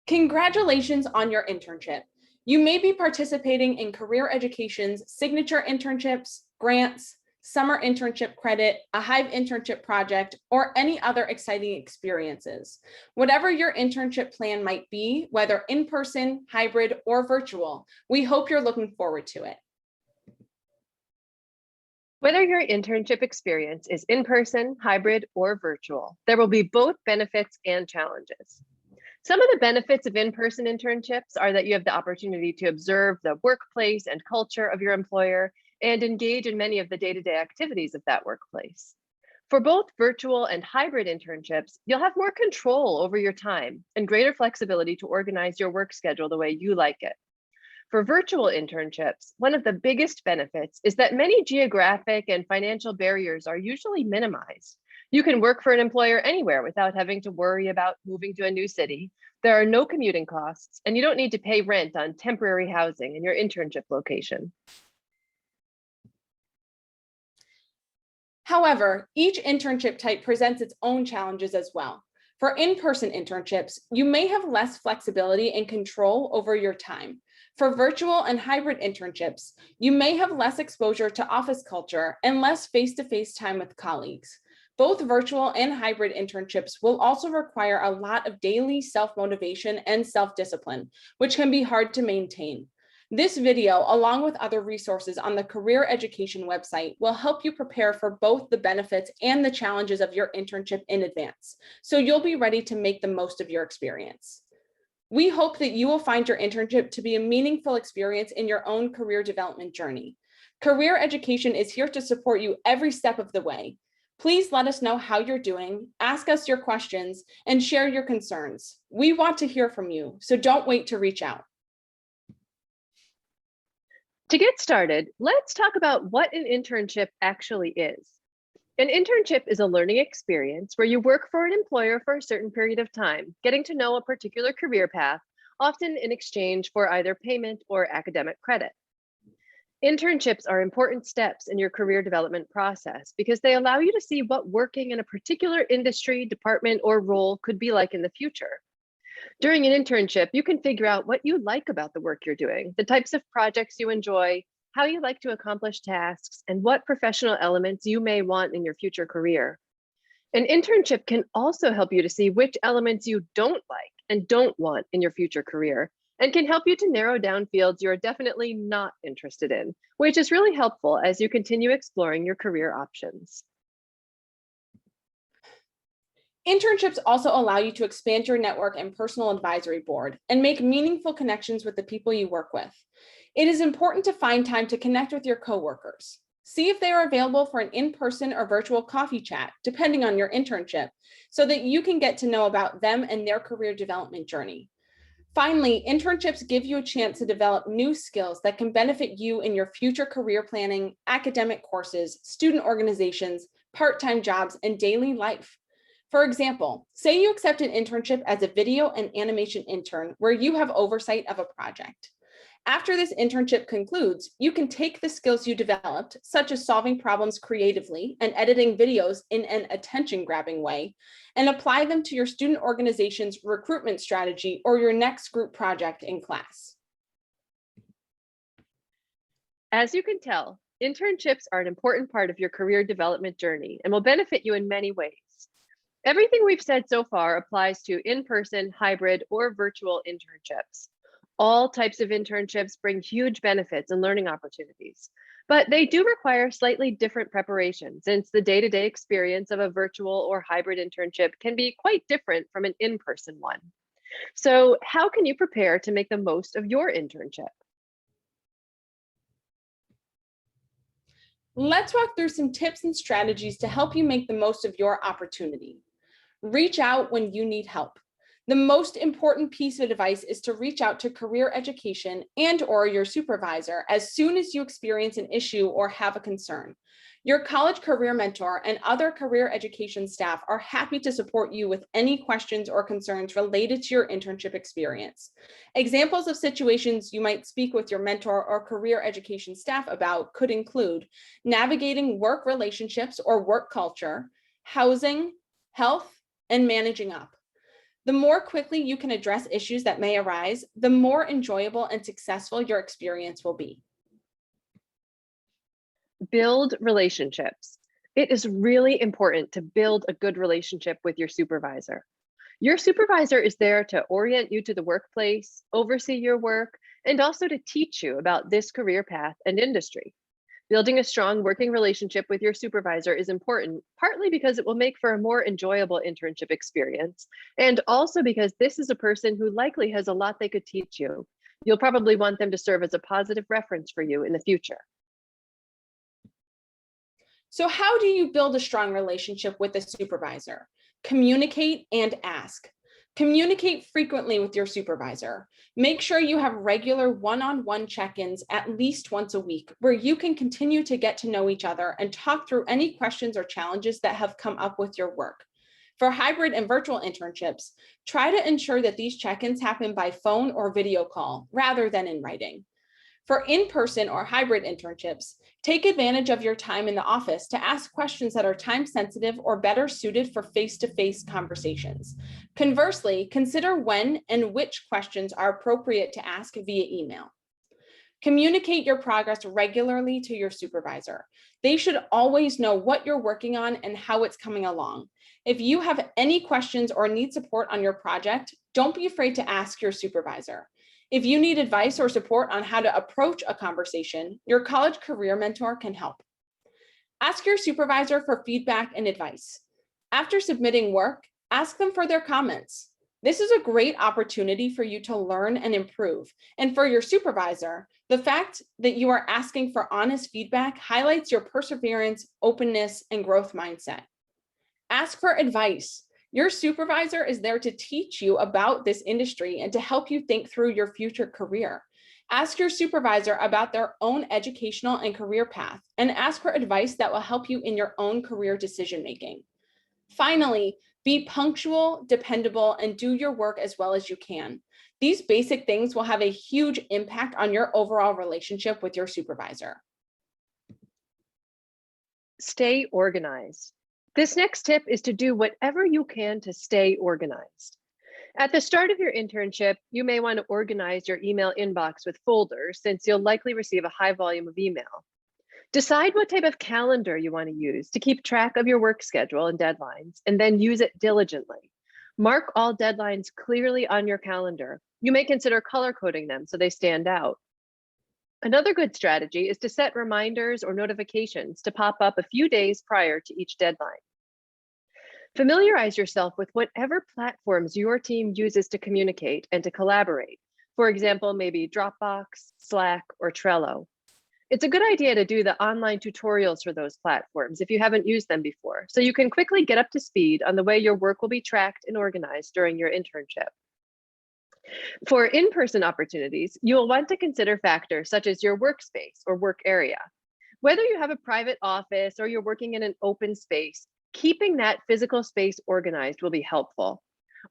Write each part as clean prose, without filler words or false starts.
Congratulations on your internship. You may be participating in Career Education's signature internships, grants, summer internship credit, a Hive internship project, or any other exciting experiences. Whatever your internship plan might be, whether in person, hybrid, or virtual, we hope you're looking forward to it. Whether your internship experience is in person, hybrid, or virtual, there will be both benefits and challenges. Some of the benefits of in-person internships are that you have the opportunity to observe the workplace and culture of your employer and engage in many of the day-to-day activities of that workplace. For both virtual and hybrid internships, you'll have more control over your time and greater flexibility to organize your work schedule the way you like it. For virtual internships, one of the biggest benefits is that many geographic and financial barriers are usually minimized. You can work for an employer anywhere without having to worry about moving to a new city. There are no commuting costs, and you don't need to pay rent on temporary housing in your internship location. However, each internship type presents its own challenges as well. For in-person internships, you may have less flexibility and control over your time. For virtual and hybrid internships, you may have less exposure to office culture and less face-to-face time with colleagues. Both virtual and hybrid internships will also require a lot of daily self-motivation and self-discipline, which can be hard to maintain. This video, along with other resources on the Career Education website, will help you prepare for both the benefits and the challenges of your internship in advance, so you'll be ready to make the most of your experience. We hope that you will find your internship to be a meaningful experience in your own career development journey. Career Education is here to support you every step of the way. Please let us know how you're doing, ask us your questions, and share your concerns. We want to hear from you, so don't wait to reach out. To get started, let's talk about what an internship actually is. An internship is a learning experience where you work for an employer for a certain period of time, getting to know a particular career path, often in exchange for either payment or academic credit. Internships are important steps in your career development process because they allow you to see what working in a particular industry, department, or role could be like in the future. During an internship, you can figure out what you like about the work you're doing, the types of projects you enjoy, how you like to accomplish tasks, and what professional elements you may want in your future career. An internship can also help you to see which elements you don't like and don't want in your future career, and can help you to narrow down fields you're definitely not interested in, which is really helpful as you continue exploring your career options. Internships also allow you to expand your network and personal advisory board and make meaningful connections with the people you work with. It is important to find time to connect with your coworkers. See if they are available for an in-person or virtual coffee chat, depending on your internship, so that you can get to know about them and their career development journey. Finally, internships give you a chance to develop new skills that can benefit you in your future career planning, academic courses, student organizations, part-time jobs, and daily life. For example, say you accept an internship as a video and animation intern where you have oversight of a project. After this internship concludes, you can take the skills you developed, such as solving problems creatively and editing videos in an attention-grabbing way, and apply them to your student organization's recruitment strategy or your next group project in class. As you can tell, internships are an important part of your career development journey and will benefit you in many ways. Everything we've said so far applies to in-person, hybrid, or virtual internships. All types of internships bring huge benefits and learning opportunities, but they do require slightly different preparation since the day-to-day experience of a virtual or hybrid internship can be quite different from an in-person one. So how can you prepare to make the most of your internship? Let's walk through some tips and strategies to help you make the most of your opportunity. Reach out when you need help. The most important piece of advice is to reach out to Career Education and/or your supervisor as soon as you experience an issue or have a concern. Your college career mentor and other career education staff are happy to support you with any questions or concerns related to your internship experience. Examples of situations you might speak with your mentor or career education staff about could include navigating work relationships or work culture, housing, health, and managing up. The more quickly you can address issues that may arise, the more enjoyable and successful your experience will be. Build relationships. It is really important to build a good relationship with your supervisor. Your supervisor is there to orient you to the workplace, oversee your work, and also to teach you about this career path and industry. Building a strong working relationship with your supervisor is important, partly because it will make for a more enjoyable internship experience, and also because this is a person who likely has a lot they could teach you. You'll probably want them to serve as a positive reference for you in the future. So how do you build a strong relationship with a supervisor? Communicate and ask. Communicate frequently with your supervisor. Make sure you have regular one-on-one check-ins at least once a week where you can continue to get to know each other and talk through any questions or challenges that have come up with your work. For hybrid and virtual internships, try to ensure that these check-ins happen by phone or video call rather than in writing. For in-person or hybrid internships, take advantage of your time in the office to ask questions that are time sensitive or better suited for face-to-face conversations. Conversely, consider when and which questions are appropriate to ask via email. Communicate your progress regularly to your supervisor. They should always know what you're working on and how it's coming along. If you have any questions or need support on your project, don't be afraid to ask your supervisor. If you need advice or support on how to approach a conversation, your college career mentor can help. Ask your supervisor for feedback and advice. After submitting work, ask them for their comments. This is a great opportunity for you to learn and improve. And for your supervisor, the fact that you are asking for honest feedback highlights your perseverance, openness, and growth mindset. Ask for advice. Your supervisor is there to teach you about this industry and to help you think through your future career. Ask your supervisor about their own educational and career path, and ask for advice that will help you in your own career decision-making. Finally, be punctual, dependable, and do your work as well as you can. These basic things will have a huge impact on your overall relationship with your supervisor. Stay organized. This next tip is to do whatever you can to stay organized. At the start of your internship, you may want to organize your email inbox with folders since you'll likely receive a high volume of email. Decide what type of calendar you want to use to keep track of your work schedule and deadlines, and then use it diligently. Mark all deadlines clearly on your calendar. You may consider color coding them so they stand out. Another good strategy is to set reminders or notifications to pop up a few days prior to each deadline. Familiarize yourself with whatever platforms your team uses to communicate and to collaborate. For example, maybe Dropbox, Slack, or Trello. It's a good idea to do the online tutorials for those platforms if you haven't used them before, so you can quickly get up to speed on the way your work will be tracked and organized during your internship. For in-person opportunities, you will want to consider factors such as your workspace or work area. Whether you have a private office or you're working in an open space, keeping that physical space organized will be helpful.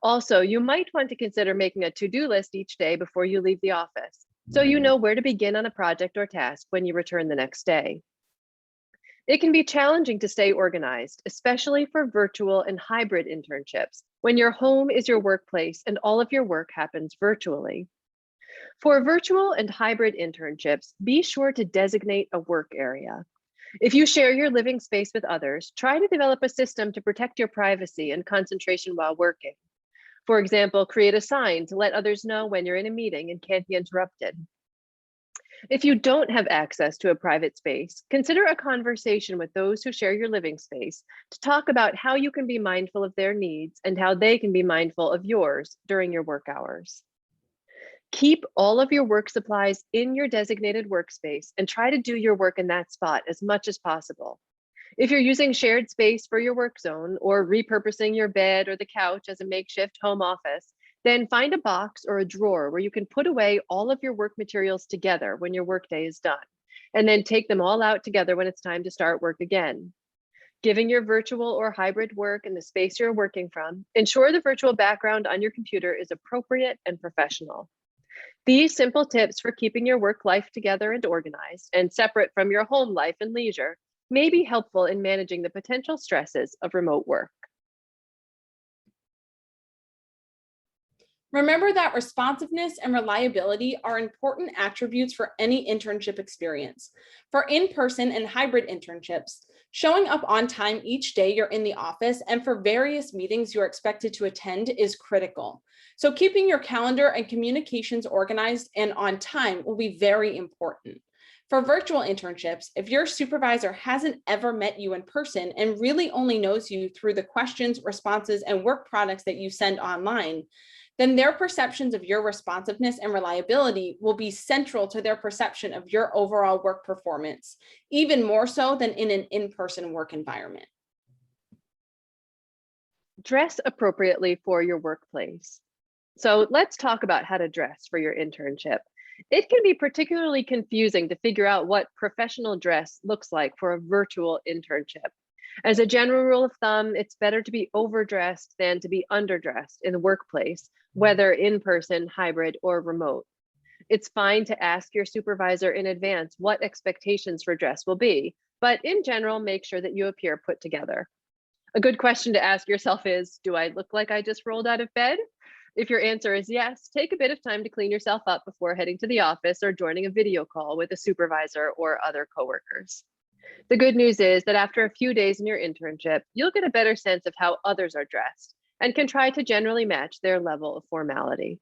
Also, you might want to consider making a to-do list each day before you leave the office, so you know where to begin on a project or task when you return the next day. It can be challenging to stay organized, especially for virtual and hybrid internships, when your home is your workplace and all of your work happens virtually. For virtual and hybrid internships, be sure to designate a work area. If you share your living space with others, try to develop a system to protect your privacy and concentration while working. For example, create a sign to let others know when you're in a meeting and can't be interrupted. If you don't have access to a private space, consider a conversation with those who share your living space to talk about how you can be mindful of their needs and how they can be mindful of yours during your work hours. Keep all of your work supplies in your designated workspace and try to do your work in that spot as much as possible. If you're using shared space for your work zone or repurposing your bed or the couch as a makeshift home office, then find a box or a drawer where you can put away all of your work materials together when your workday is done, and then take them all out together when it's time to start work again. Given your virtual or hybrid work and the space you're working from, ensure the virtual background on your computer is appropriate and professional. These simple tips for keeping your work life together and organized and separate from your home life and leisure may be helpful in managing the potential stresses of remote work. Remember that responsiveness and reliability are important attributes for any internship experience. For in-person and hybrid internships, showing up on time each day you're in the office and for various meetings you're expected to attend is critical. So keeping your calendar and communications organized and on time will be very important. For virtual internships, if your supervisor hasn't ever met you in person and really only knows you through the questions, responses, and work products that you send online, then their perceptions of your responsiveness and reliability will be central to their perception of your overall work performance, even more so than in an in-person work environment. Dress appropriately for your workplace. So let's talk about how to dress for your internship. It can be particularly confusing to figure out what professional dress looks like for a virtual internship. As a general rule of thumb, it's better to be overdressed than to be underdressed in the workplace, whether in person, hybrid, or remote. It's fine to ask your supervisor in advance what expectations for dress will be, but in general, make sure that you appear put together. A good question to ask yourself is, do I look like I just rolled out of bed? If your answer is yes, take a bit of time to clean yourself up before heading to the office or joining a video call with a supervisor or other coworkers. The good news is that after a few days in your internship, you'll get a better sense of how others are dressed and can try to generally match their level of formality.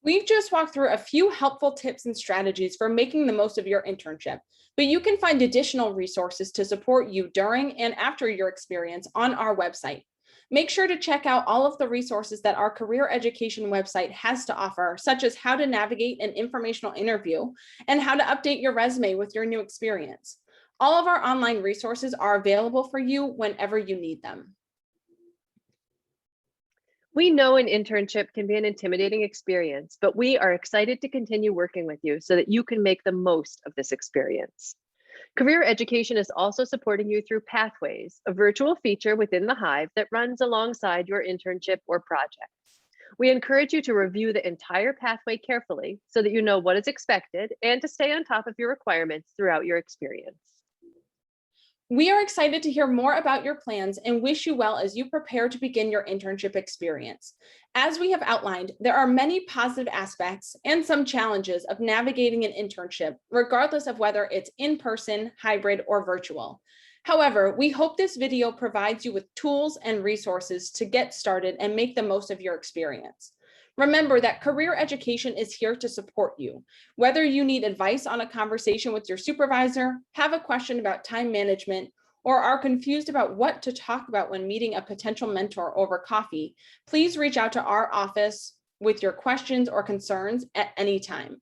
We've just walked through a few helpful tips and strategies for making the most of your internship, but you can find additional resources to support you during and after your experience on our website. Make sure to check out all of the resources that our career education website has to offer, such as how to navigate an informational interview and how to update your resume with your new experience. All of our online resources are available for you whenever you need them. We know an internship can be an intimidating experience, but we are excited to continue working with you so that you can make the most of this experience. Career Education is also supporting you through Pathways, a virtual feature within the Hive that runs alongside your internship or project. We encourage you to review the entire pathway carefully so that you know what is expected and to stay on top of your requirements throughout your experience. We are excited to hear more about your plans and wish you well as you prepare to begin your internship experience. As we have outlined, there are many positive aspects and some challenges of navigating an internship, regardless of whether it's in-person, hybrid, or virtual. However, we hope this video provides you with tools and resources to get started and make the most of your experience. Remember that career education is here to support you. Whether you need advice on a conversation with your supervisor, have a question about time management, or are confused about what to talk about when meeting a potential mentor over coffee, please reach out to our office with your questions or concerns at any time.